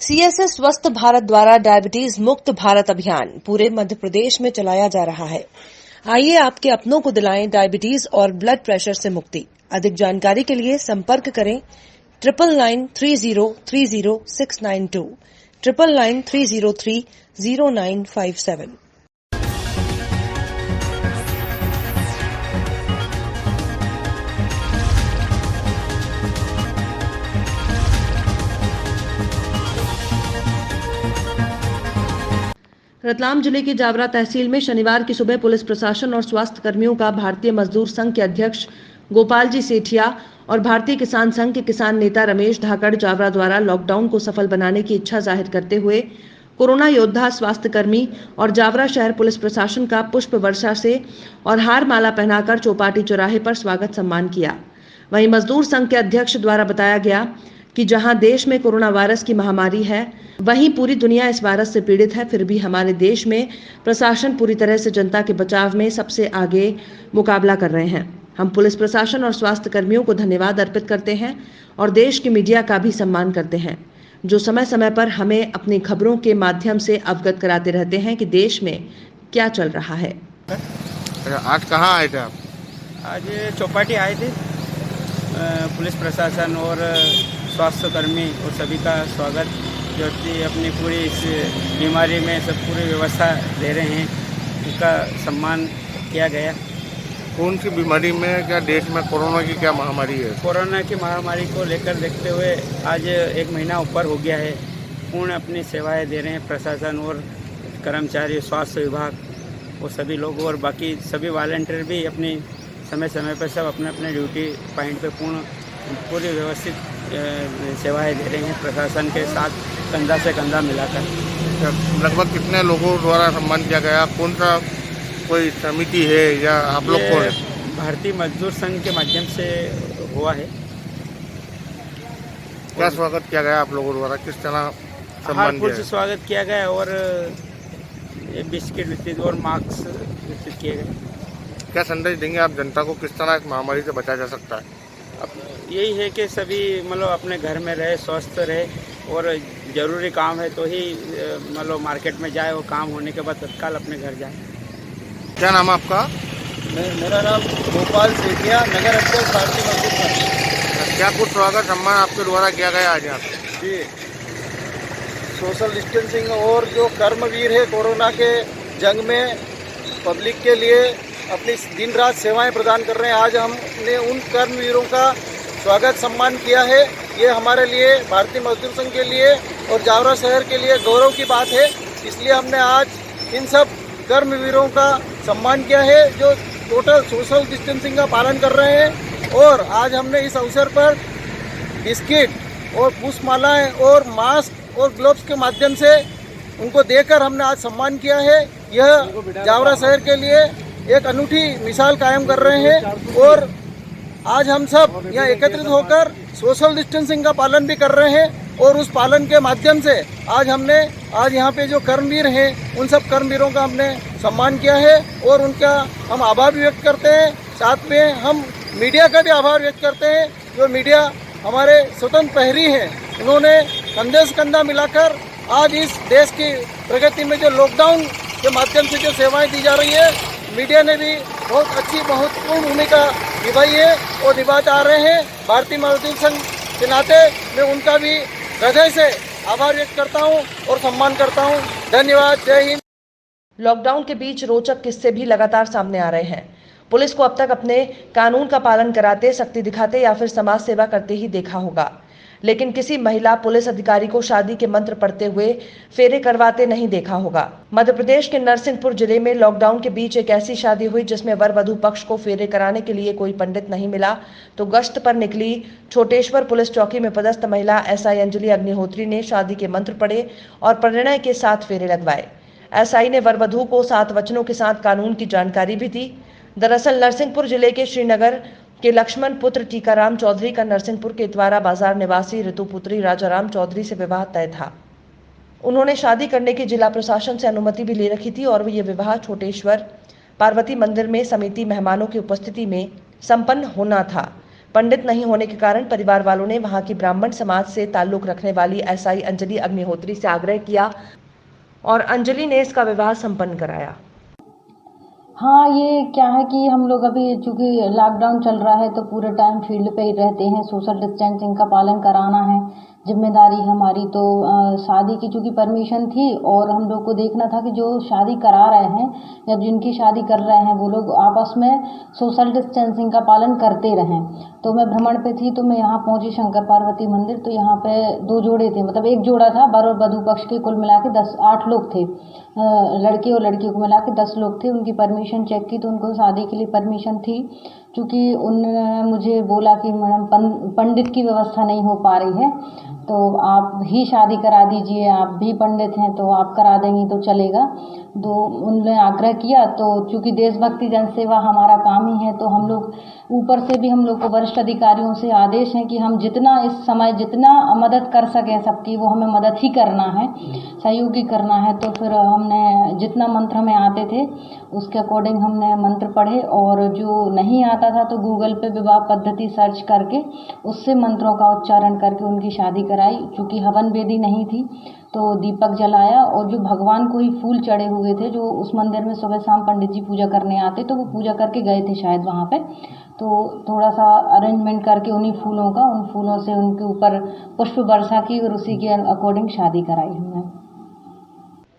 CSS स्वस्थ भारत द्वारा diabetes मुक्त भारत अभियान पूरे मध्य प्रदेश में चलाया जा रहा है। आइए आपके अपनों को दिलाएं डायबिटीज और ब्लड प्रेशर से मुक्ति। अधिक जानकारी के लिए संपर्क करें 9993030692 9993030957। रतलाम जिले की जावरा तहसील में शनिवार की सुबह पुलिस प्रशासन और स्वास्थ्य कर्मियों का भारतीय मजदूर संघ के अध्यक्ष गोपाल जी सेठिया और भारतीय किसान संघ के किसान नेता रमेश धाकड़ जावरा द्वारा लॉकडाउन को सफल बनाने की इच्छा जाहिर करते हुए कोरोना योद्धा स्वास्थ्य कर्मी और जावरा शहर पुलिस प्रशासन का पुष्प वर्षा से और हार माला पहनाकर चौपाटी चौराहे पर स्वागत सम्मान किया। वहीं मजदूर संघ के अध्यक्ष द्वारा बताया गया कि जहां देश में कोरोना वायरस की महामारी है, वहीं पूरी दुनिया इस वायरस से पीड़ित है, फिर भी हमारे देश में प्रशासन पूरी तरह से जनता के बचाव में सबसे आगे मुकाबला कर रहे हैं। हम पुलिस प्रशासन और स्वास्थ्य कर्मियों को धन्यवाद अर्पित करते हैं और देश की मीडिया का भी सम्मान करते हैं, जो समय समय पर हमें अपनी खबरों के माध्यम से अवगत कराते रहते हैं कि देश में क्या चल रहा है। आज कहाँ आए थे आप? आज चौपाटी आए थे। पुलिस प्रशासन और स्वास्थ्य कर्मी और सभी का स्वागत, जो कि अपनी पूरी इस बीमारी में सब पूरी व्यवस्था दे रहे हैं, उनका सम्मान किया गया। कौन सी बीमारी में, क्या देश में कोरोना की क्या महामारी है? कोरोना की महामारी को लेकर देखते हुए आज 1 महीना ऊपर हो गया है। पूर्ण अपनी सेवाएं दे रहे हैं प्रशासन और कर्मचारी, स्वास्थ्य विभाग और सभी लोग, और बाकी सभी वॉलंटियर भी अपनी समय समय पर सब अपने अपने ड्यूटी पॉइंट पे पूरी व्यवस्थित सेवाएं दे रहे हैं प्रशासन के साथ कंधा से कंधा मिलाकर। लगभग कितने लोगों द्वारा सम्मान किया गया? कौन सा कोई समिति है या आप लोग कौन है? भारतीय मजदूर संघ के माध्यम से हुआ है। क्या स्वागत किया गया आप लोगों द्वारा? किस तरह सम्मान किया? से स्वागत किया गया और बिस्किट वितरित और मास्क वितरित किए गए। क्या संदेश देंगे आप जनता को, किस तरह इस महामारी से बचा जा सकता है? अब यही है कि सभी मतलब अपने घर में रहे, स्वस्थ रहे, और जरूरी काम है तो ही मतलब मार्केट में जाए, और काम होने के बाद तत्काल अपने घर जाए। क्या नाम है आपका? मेरा नाम गोपाल सेठिया, नगर अध्यक्ष भारतीय मजदूर संघ। क्या कुछ स्वागत सम्मान आपके द्वारा किया गया आज यहाँ? जी, सोशल डिस्टेंसिंग और जो कर्मवीर है कोरोना के जंग में पब्लिक के लिए अपनी दिन रात सेवाएं प्रदान कर रहे हैं, आज हमने उन कर्मवीरों का स्वागत सम्मान किया है। ये हमारे लिए, भारतीय मजदूर संघ के लिए और जावरा शहर के लिए गौरव की बात है। इसलिए हमने आज इन सब कर्मवीरों का सम्मान किया है, जो टोटल सोशल डिस्टेंसिंग का पालन कर रहे हैं। और आज हमने इस अवसर पर बिस्किट और पुष्पमालाएं और मास्क और ग्लव्स के माध्यम से उनको देकर हमने आज सम्मान किया है। यह जावरा शहर के लिए एक अनूठी मिसाल कायम कर रहे हैं, और आज हम सब यहाँ एकत्रित होकर सोशल डिस्टेंसिंग का पालन भी कर रहे हैं, और उस पालन के माध्यम से आज यहाँ पे जो कर्मवीर हैं उन सब कर्मवीरों का हमने सम्मान किया है, और उनका हम आभार भी व्यक्त करते हैं। साथ में हम मीडिया का भी आभार व्यक्त करते हैं, जो मीडिया हमारे स्वतंत्र प्रहरी हैं। उन्होंने कंधे से कंधा मिलाकर आज इस देश की प्रगति में जो लॉकडाउन के माध्यम से जो सेवाएं दी जा रही है, मीडिया ने भी बहुत अच्छी महत्वपूर्ण भूमिका निभाई है और निभाते आ रहे हैं। भारतीय मजदूर संघ के नाते मैं उनका भी हृदय से आभार व्यक्त करता हूं और सम्मान करता हूं। धन्यवाद। जय हिंद। लॉकडाउन के बीच रोचक किस्से भी लगातार सामने आ रहे हैं। पुलिस को अब तक अपने कानून का पालन कराते, सख्ती दिखाते या फिर समाज सेवा करते ही देखा होगा, लेकिन किसी महिला पुलिस अधिकारी को शादी के मंत्र पढ़ते हुए फेरे करवाते नहीं देखा होगा। मध्य प्रदेश के नरसिंहपुर जिले में लॉकडाउन के बीच एक ऐसी शादी हुई जिसमें वर वधू पक्ष को फेरे कराने के लिए कोई पंडित नहीं मिला, तो गश्त पर निकली छोटेश्वर पुलिस चौकी में पदस्थ महिला एसआई अंजलि अग्निहोत्री ने शादी के मंत्र पढ़े और परिणय के 7 फेरे लगवाए। एसआई ने वर वधू को 7 वचनों के साथ कानून की जानकारी भी दी। दरअसल नरसिंहपुर जिले के श्रीनगर के लक्ष्मण पुत्र टीकाराम चौधरी का नरसिंहपुर के इतवारा बाजार निवासी ऋतुपुत्री राजाराम चौधरी से विवाह तय था। उन्होंने शादी करने की जिला प्रशासन से अनुमति भी ले रखी थी और यह विवाह छोटेश्वर पार्वती मंदिर में समिति मेहमानों की उपस्थिति में संपन्न होना था। पंडित नहीं होने के कारण परिवार वालों ने वहां की ब्राह्मण समाज से ताल्लुक रखने वाली एसआई अंजलि अग्निहोत्री से आग्रह किया और अंजलि ने इसका विवाह संपन्न कराया। हाँ, ये क्या है कि हम लोग अभी चूँकि लॉकडाउन चल रहा है तो पूरे टाइम फील्ड पे ही रहते हैं, सोशल डिस्टेंसिंग का पालन कराना है, जिम्मेदारी हमारी। तो शादी की चूँकि परमिशन थी और हम लोग को देखना था कि जो शादी करा रहे हैं या जिनकी शादी कर रहे हैं वो लोग आपस में सोशल डिस्टेंसिंग का पालन करते रहें। तो मैं भ्रमण पे थी तो मैं यहाँ पहुँची शंकर पार्वती मंदिर, तो यहाँ पे 2 जोड़े थे, मतलब एक जोड़ा था, वर और वधू पक्ष के कुल मिला के 8 लोग थे, लड़के और लड़की को मिला के 10 लोग थे। उनकी परमिशन चेक की तो उनको शादी के लिए परमिशन थी। चूँकि उन्होंने मुझे बोला कि मैडम पंडित की व्यवस्था नहीं हो पा रही है तो आप ही शादी करा दीजिए, आप भी पंडित हैं तो आप करा देंगी तो चलेगा। तो उन्होंने आग्रह किया, तो चूँकि देशभक्ति जनसेवा हमारा काम ही है तो हम लोग ऊपर से भी हम लोग को वरिष्ठ अधिकारियों से आदेश है कि हम जितना इस समय जितना मदद कर सकें सबकी, वो हमें मदद ही करना है, सहयोग ही करना है। तो फिर हमने जितना मंत्र हमें आते थे उसके अकॉर्डिंग हमने मंत्र पढ़े और जो नहीं आता था तो गूगल पे विवाह पद्धति सर्च करके उससे मंत्रों का उच्चारण करके उनकी शादी कराई। चूँकि हवन वेदी नहीं थी तो दीपक जलाया और जो भगवान को ही फूल चढ़े हुए थे, जो उस मंदिर में सुबह शाम पंडित जी पूजा करने आते तो वो पूजा करके गए थे शायद वहाँ पे, तो थोड़ा सा अरेंजमेंट करके उन फूलों से उनके ऊपर पुष्प वर्षा की और उसी के अकॉर्डिंग शादी कराई हमने।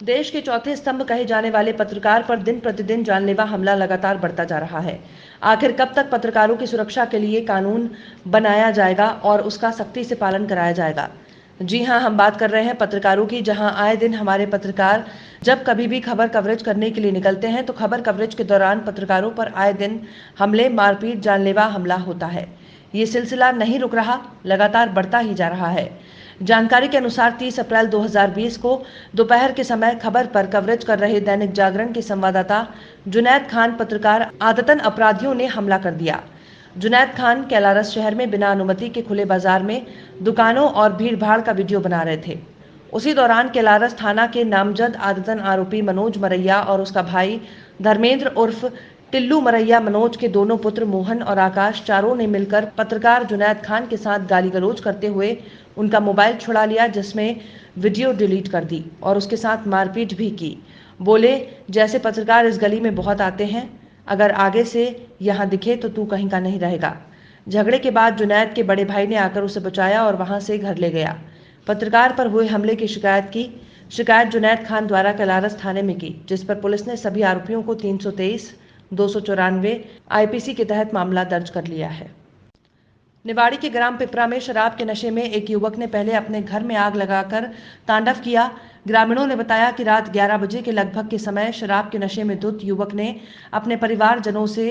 देश के चौथे स्तंभ कहे जाने वाले पत्रकार पर दिन प्रतिदिन जानलेवा हमला लगातार बढ़ता जा रहा है। आखिर कब तक पत्रकारों की सुरक्षा के लिए कानून बनाया जाएगा और उसका सख्ती से पालन कराया जाएगा? जी हां, हम बात कर रहे हैं पत्रकारों की, जहां आए दिन हमारे पत्रकार जब कभी भी खबर कवरेज करने के लिए निकलते हैं तो खबर कवरेज के दौरान पत्रकारों पर आए दिन हमले, मारपीट, जानलेवा हमला होता है। ये सिलसिला नहीं रुक रहा, लगातार बढ़ता ही जा रहा है। जानकारी के अनुसार 30 अप्रैल 2020 को दोपहर के समय खबर पर कवरेज कर रहे दैनिक जागरण के संवाददाता जुनैद खान पत्रकार आदतन अपराधियों ने हमला कर दिया। जुनैद खान कैलारस शहर में बिना अनुमति के खुले बाजार में दुकानों और भीड़-भाड़ का वीडियो बना रहे थे। उसी दौरान कैलारस थाना के नामजद आदतन आरोपी मनोज मरैया और उसका भाई धर्मेंद्र उर्फ टिल्लू मरैया, मनोज के दोनों पुत्र मोहन और आकाश, चारों ने मिलकर पत्रकार जुनैद खान के साथ गाली गलौज करते हुए उनका मोबाइल छुड़ा लिया, जिसमें वीडियो डिलीट कर दी और उसके साथ मारपीट भी की। बोले, जैसे पत्रकार इस गली में बहुत आते हैं, अगर आगे से यहाँ दिखे तो तू कहीं का नहीं रहेगा। झगड़े के बाद जुनैद के बड़े भाई ने आकर उसे बचाया और वहां से घर ले गया। पत्रकार पर हुए हमले की शिकायत जुनैद खान द्वारा कैलारस थाने में की, जिस पर पुलिस ने सभी आरोपियों को 323, 294 आईपीसी के तहत मामला दर्ज कर लिया है। निवाड़ी के ग्राम पिपरा में शराब के नशे में एक युवक ने पहले अपने घर में आग लगाकर तांडव किया। ग्रामीणों ने बताया कि रात 11 बजे के लगभग के समय शराब के नशे में धुत युवक ने अपने परिवारजनों से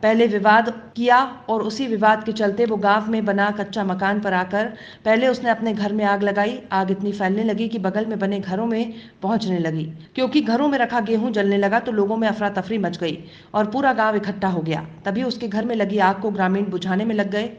पहले विवाद किया और उसी विवाद के चलते वो गांव में बना कच्चा मकान पर आकर पहले उसने अपने घर में आग लगाई। आग इतनी फैलने लगी कि बगल में बने घरों में पहुंचने लगी। क्योंकि घरों में रखा गेहूं जलने लगा तो लोगों में अफरा तफरी मच गई और पूरा गांव इकट्ठा हो गया। तभी उसके घर में लगी आग को ग्रामीण बुझाने में लग गए।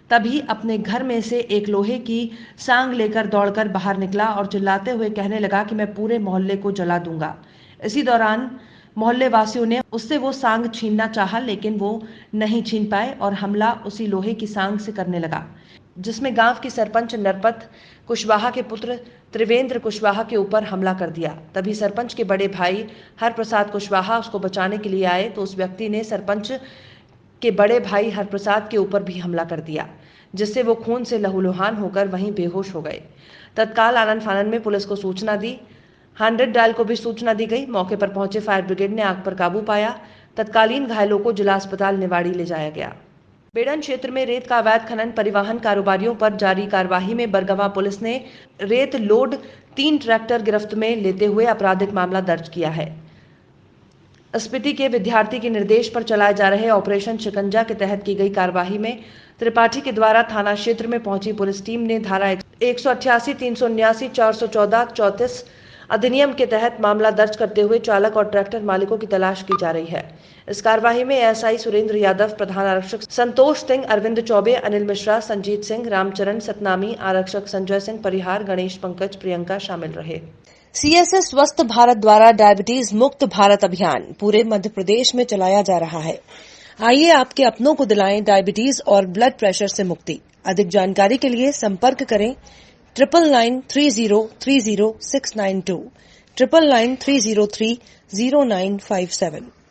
तभी अपने घर में से एक लोहे की सांग लेकर दौड़कर बाहर निकला और चिल्लाते हुए कहने लगा कि मैं पूरे मोहल्ले को जला दूंगा। इसी दौरान मोहल्ले वासियों ने उससे वो सांग छीनना चाहा, लेकिन वो नहीं छीन पाए और हमला उसी लोहे की सांग से करने लगा, जिसमें गांव की सरपंच नरपत कुशवाहा के पुत्र त्रिवेंद्र कुशवाहा के ऊपर हमला कर दिया। तभी सरपंच के बड़े भाई हरप्रसाद कुशवाहा उसको बचाने के लिए आए तो उस व्यक्ति ने सरपंच के बड़े भाई हरप्रसाद के ऊपर भी हमला कर दिया, जिससे वो खून से लहूलुहान होकर वहीं बेहोश हो गए। तत्काल आनन फानन में पुलिस को सूचना दी, 100 डायल को भी सूचना दी गई। मौके पर पहुंचे फायर ब्रिगेड ने आग पर काबू पाया। तत्कालीन घायलों को जिला अस्पताल निवाड़ी ले जाया गया। बेड़न क्षेत्र में रेत का अवैध खनन परिवहन कारोबारियों पर जारी कार्यवाही में बरगवा पुलिस ने रेत लोड 3 ट्रैक्टर गिरफ्त में लेते हुए आपराधिक मामला दर्ज किया है। स्पीति के विद्यार्थी के निर्देश पर चलाए जा रहे ऑपरेशन शिकंजा के तहत की गई कार्यवाही में त्रिपाठी के द्वारा थाना क्षेत्र में पहुंची पुलिस टीम ने धारा 188, 379, 414, 34 अधिनियम के तहत मामला दर्ज करते हुए चालक और ट्रैक्टर मालिकों की तलाश की जा रही है। इस कार्यवाही में एसआई सुरेंद्र यादव, प्रधान आरक्षक संतोष सिंह, अरविंद चौबे, अनिल मिश्रा, संजीत सिंह, रामचरण सतनामी, आरक्षक संजय सिंह परिहार, गणेश पंकज, प्रियंका शामिल रहे। सीएसएस स्वस्थ भारत द्वारा डायबिटीज मुक्त भारत अभियान पूरे मध्य प्रदेश में चलाया जा रहा है। आइए आपके अपनों को दिलाएं डायबिटीज और ब्लड प्रेशर से मुक्ति। अधिक जानकारी के लिए संपर्क करें 9993030692 9993030957।